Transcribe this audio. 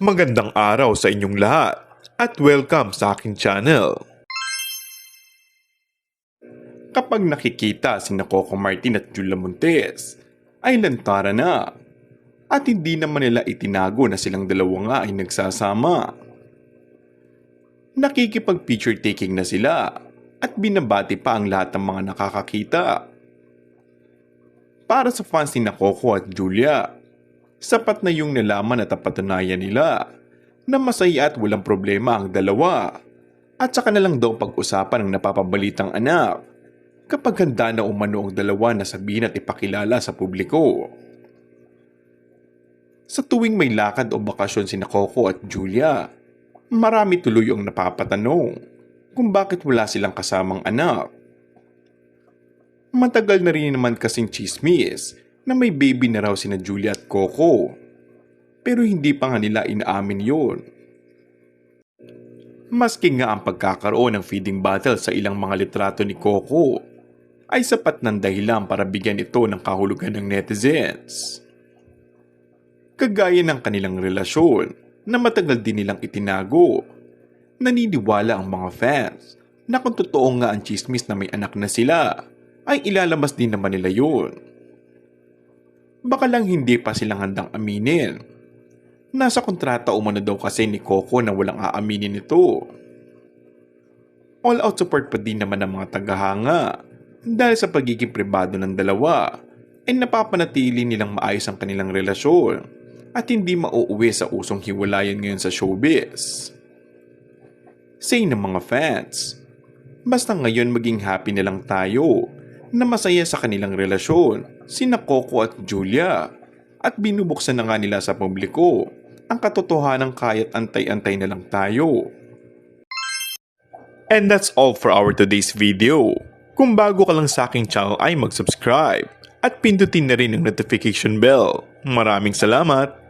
Magandang araw sa inyong lahat at welcome sa aking channel. Kapag nakikita sina Coco Martin at Julia Montes ay lantara na at hindi naman nila itinago na silang dalawa nga ay nagsasama. Nakikipag-picture taking na sila at binabati pa ang lahat ng mga nakakakita. Para sa fans ni Coco at Julia, sapat na yung nalaman at napatunayan nila na masaya at walang problema ang dalawa at saka na lang daw pag-usapan ang napapabalitang anak kapag handa na umano ang dalawa na sabihin at ipakilala sa publiko. Sa tuwing may lakad o bakasyon sina Coco at Julia, marami tuloy ang napapatanong kung bakit wala silang kasamang anak. Matagal na rin naman kasing chismis na may baby na raw sina Julia at Coco. Pero hindi pa nga nila inaamin yun. Maski nga ang pagkakaroon ng feeding battle sa ilang mga litrato ni Coco ay sapat ng dahilan para bigyan ito ng kahulugan ng netizens. Kagaya ng kanilang relasyon na matagal din nilang itinago, naniniwala ang mga fans na kung totoo nga ang chismis na may anak na sila, ay ilalabas din naman nila yun. Baka lang hindi pa silang handang aminin. Nasa kontrata umano daw kasi ni Coco na walang aaminin ito. All-out support pa din naman ng mga tagahanga dahil sa pagiging pribado ng dalawa ay napapanatili nilang maayos ang kanilang relasyon at hindi mauuwi sa usong hiwalayan ngayon sa showbiz. Say ng mga fans, basta ngayon maging happy na lang tayo na masaya sa kanilang relasyon sina Coco at Julia at binubuksan na nga nila sa publiko ang katotohanan kaya't antay-antay na lang tayo. And that's all for our today's video. Kung bago ka lang sa aking channel ay mag-subscribe at pindutin na rin ang notification bell. Maraming salamat!